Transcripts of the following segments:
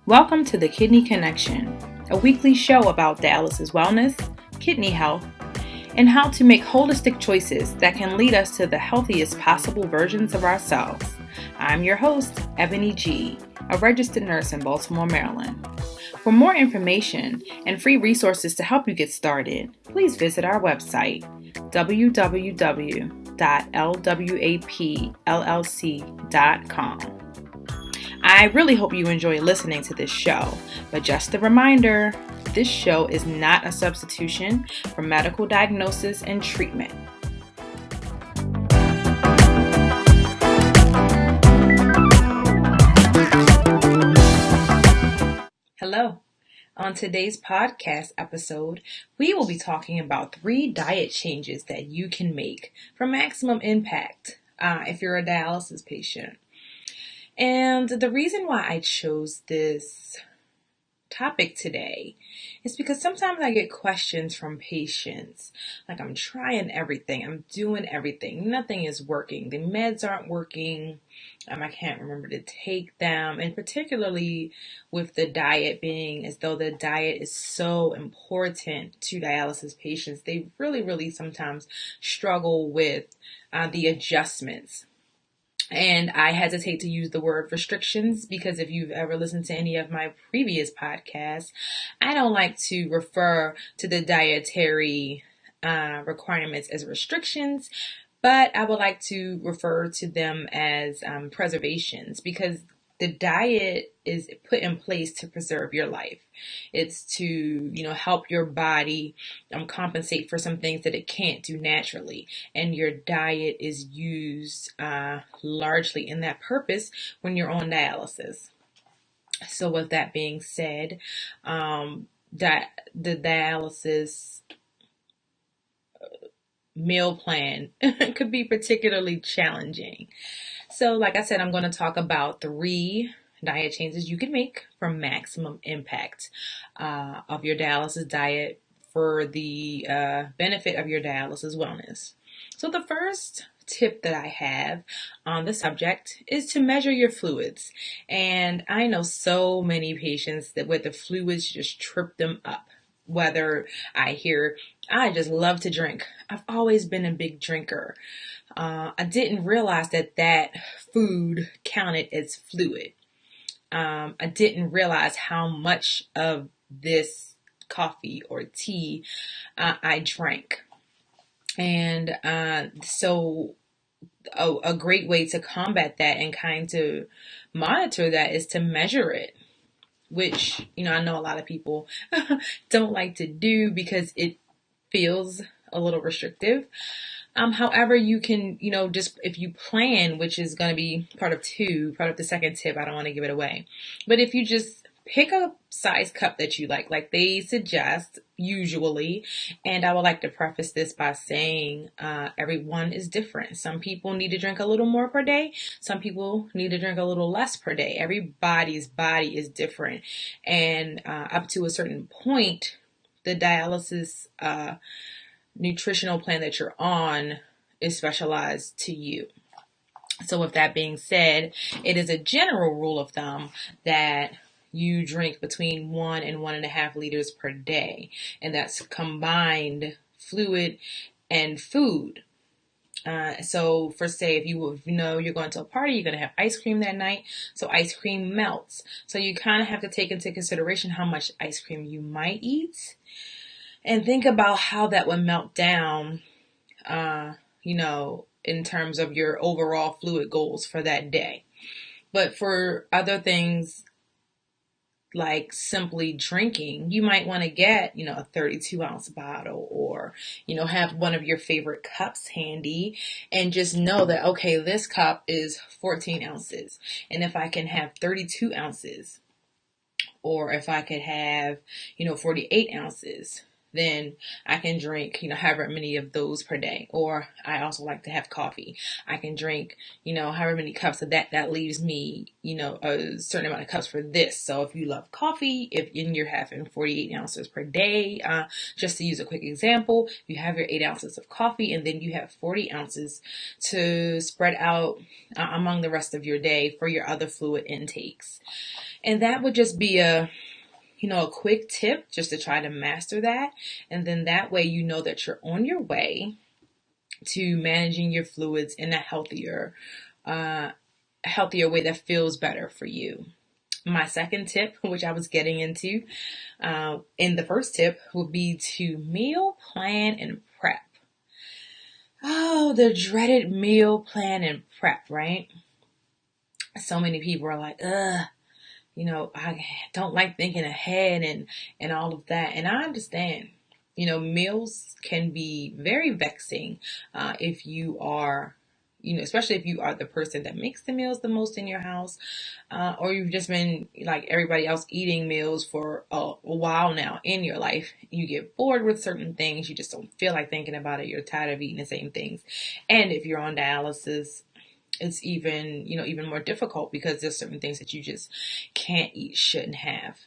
Welcome to the Kidney Connection, a weekly show about dialysis wellness, kidney health, and how to make holistic choices that can lead us to the healthiest possible versions of ourselves. I'm your host, Ebony G., a registered nurse in Baltimore, Maryland. For more information and free resources to help you get started, please visit our website, www.lwapllc.com. I really hope you enjoy listening to this show, but just a reminder, this show is not a substitution for medical diagnosis and treatment. Hello. On today's podcast episode, we will be talking about 3 diet changes that you can make for maximum impact if you're a dialysis patient. And the reason why I chose this topic today is because sometimes I get questions from patients, like I'm trying everything, I'm doing everything, nothing is working, the meds aren't working, I can't remember to take them, and particularly with the diet being as though the diet is so important to dialysis patients, they really sometimes struggle with the adjustments. And I hesitate to use the word restrictions because if you've ever listened to any of my previous podcasts, I don't like to refer to the dietary requirements as restrictions, but I would like to refer to them as preservations because the diet is put in place to preserve your life. It's to, help your body compensate for some things that it can't do naturally. And your diet is used largely in that purpose when you're on dialysis. So with that being said, the dialysis meal plan could be particularly challenging. So like I said, I'm going to talk about 3 diet changes you can make for maximum impact of your dialysis diet for the benefit of your dialysis wellness. So the first tip that I have on the subject is to measure your fluids. And I know so many patients that with the fluids just trip them up. Whether I hear, I just love to drink. I've always been a big drinker. I didn't realize that food counted as fluid. I didn't realize how much of this coffee or tea I drank. And so a great way to combat that and kind of monitor that is to measure it, which, I know a lot of people don't like to do because it feels a little restrictive. However, you can, just if you plan, which is going to be part of the second tip, I don't want to give it away. But if you just pick a size cup that you like they suggest usually, and I would like to preface this by saying everyone is different. Some people need to drink a little more per day. Some people need to drink a little less per day. Everybody's body is different. And up to a certain point, the dialysis nutritional plan that you're on is specialized to you. So with that being said, it is a general rule of thumb that you drink between 1 and 1.5 liters per day, and that's combined fluid and food. So for say if you know you're going to a party, you're going to have ice cream that night, so ice cream melts. So you kind of have to take into consideration how much ice cream you might eat. And think about how that would melt down, in terms of your overall fluid goals for that day. But for other things like simply drinking, you might want to get, a 32-ounce bottle or, have one of your favorite cups handy and just know that, okay, this cup is 14 ounces. And if I can have 32 ounces or if I could have, 48 ounces, then I can drink, however many of those per day. Or I also like to have coffee. I can drink, however many cups of that. That leaves me, a certain amount of cups for this. So if you love coffee, if you're having 48 ounces per day, just to use a quick example, you have your 8 ounces of coffee and then you have 40 ounces to spread out among the rest of your day for your other fluid intakes. And that would just be a quick tip just to try to master that. And then that way, that you're on your way to managing your fluids in a healthier way that feels better for you. My second tip, which I was getting into in the first tip, would be to meal plan and prep. Oh, the dreaded meal plan and prep, right? So many people are like, ugh, I don't like thinking ahead and all of that. And I understand, meals can be very vexing if you are, especially if you are the person that makes the meals the most in your house, or you've just been like everybody else eating meals for a while now in your life. You get bored with certain things. You just don't feel like thinking about it. You're tired of eating the same things. And if you're on dialysis, it's even more difficult because there's certain things that you just can't eat, shouldn't have.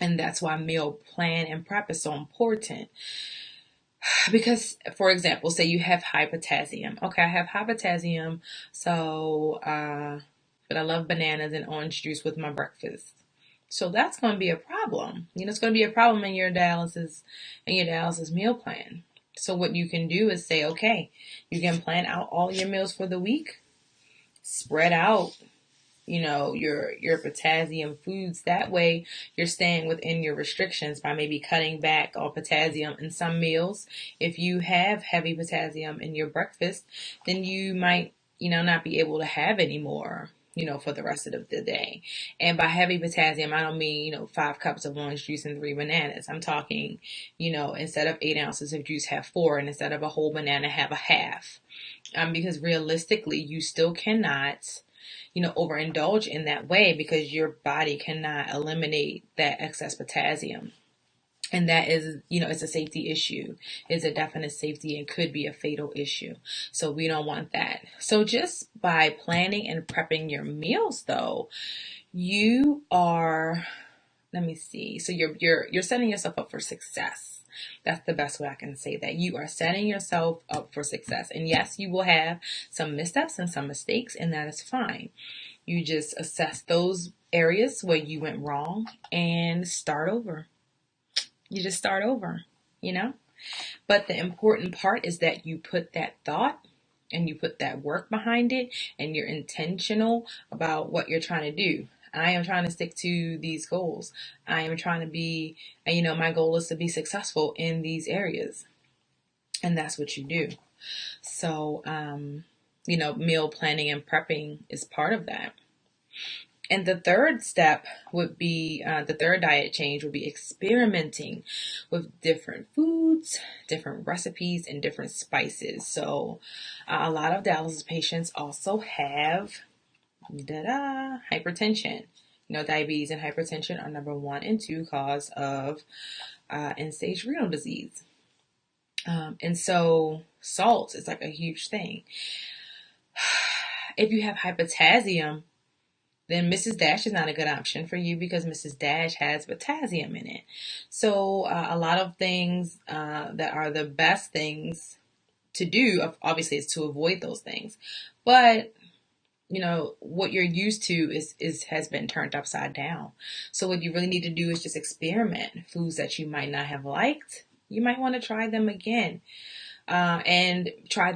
And that's why meal plan and prep is so important. Because, for example, say you have high potassium. Okay, I have high potassium, so, but I love bananas and orange juice with my breakfast. So that's going to be a problem. It's going to be a problem in your dialysis meal plan. So what you can do is say, okay, you can plan out all your meals for the week, spread out, your potassium foods. That way you're staying within your restrictions by maybe cutting back on potassium in some meals. If you have heavy potassium in your breakfast, then you might, not be able to have any more, for the rest of the day. And by heavy potassium, I don't mean, 5 cups of orange juice and 3 bananas. I'm talking, instead of 8 ounces of juice, have 4, and instead of a whole banana, have a half. Because realistically, you still cannot, overindulge in that way because your body cannot eliminate that excess potassium. And that is, it's a safety issue. It's a definite safety and could be a fatal issue. So we don't want that. So just by planning and prepping your meals though, you are, let me see. So you're setting yourself up for success. That's the best way I can say that. You are setting yourself up for success. And yes, you will have some missteps and some mistakes, and that is fine. You just assess those areas where you went wrong and start over. You just start over, But the important part is that you put that thought and you put that work behind it and you're intentional about what you're trying to do. I am trying to stick to these goals. I am trying to be, my goal is to be successful in these areas. And that's what you do. So, meal planning and prepping is part of that. And the third step would be, the third diet change would be experimenting with different foods, different recipes, and different spices. So a lot of dialysis patients also have hypertension. Diabetes and hypertension are number 1 and 2 cause of end-stage renal disease. And so salt is like a huge thing. If you have high potassium, then Mrs. Dash is not a good option for you because Mrs. Dash has potassium in it. So a lot of things that are the best things to do, obviously, is to avoid those things. But what you're used to has been turned upside down. So what you really need to do is just experiment. Foods that you might not have liked, you might want to try them again. And try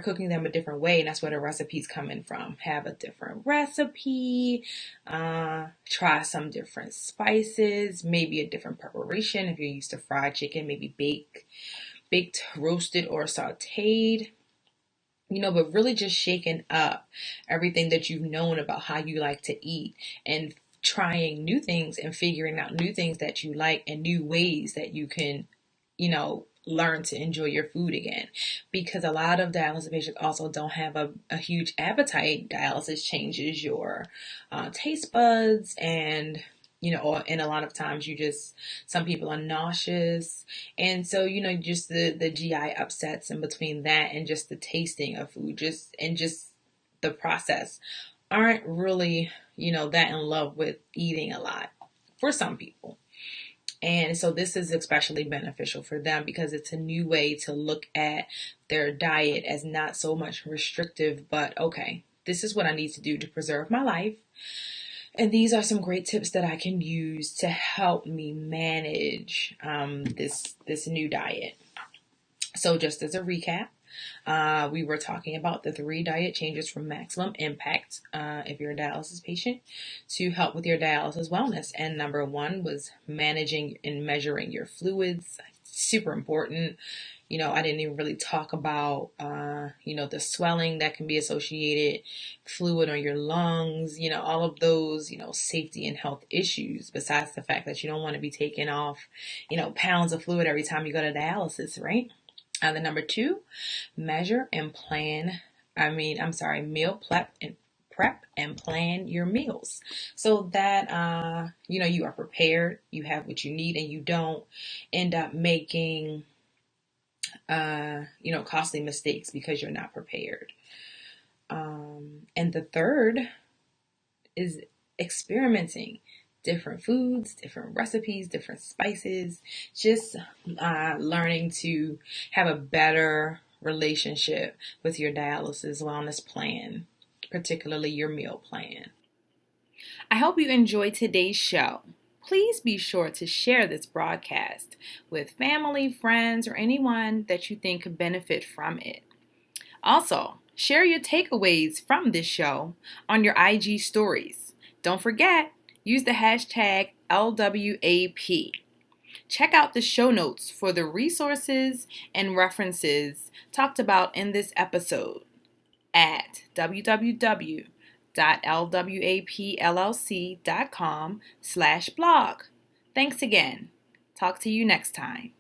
cooking them a different way. And that's where the recipes come in from. Have a different recipe, try some different spices, maybe a different preparation. If you're used to fried chicken, maybe baked, roasted, or sauteed. But really just shaking up everything that you've known about how you like to eat and trying new things and figuring out new things that you like and new ways that you can, learn to enjoy your food again. Because a lot of dialysis patients also don't have a huge appetite. Dialysis changes your taste buds and and a lot of times some people are nauseous. And so, just the GI upsets in between that and just the tasting of food, just the process aren't really, that in love with eating a lot for some people. And so this is especially beneficial for them because it's a new way to look at their diet as not so much restrictive, but okay, this is what I need to do to preserve my life. And these are some great tips that I can use to help me manage this new diet. So just as a recap, we were talking about the 3 diet changes from maximum impact if you're a dialysis patient to help with your dialysis wellness. And number 1 was managing and measuring your fluids. Super important. I didn't even really talk about, the swelling that can be associated, fluid on your lungs, all of those, safety and health issues, besides the fact that you don't want to be taking off, pounds of fluid every time you go to dialysis, right? The number 2, measure and plan. Meal prep and plan your meals so that you are prepared, you have what you need, and you don't end up making costly mistakes because you're not prepared. And the third is experimenting. Different foods, different recipes, different spices, just learning to have a better relationship with your dialysis wellness plan, particularly your meal plan. I hope you enjoyed today's show. Please be sure to share this broadcast with family, friends, or anyone that you think could benefit from it. Also, share your takeaways from this show on your IG stories. Don't forget, use the hashtag LWAP. Check out the show notes for the resources and references talked about in this episode at www.lwapllc.com/blog. Thanks again. Talk to you next time.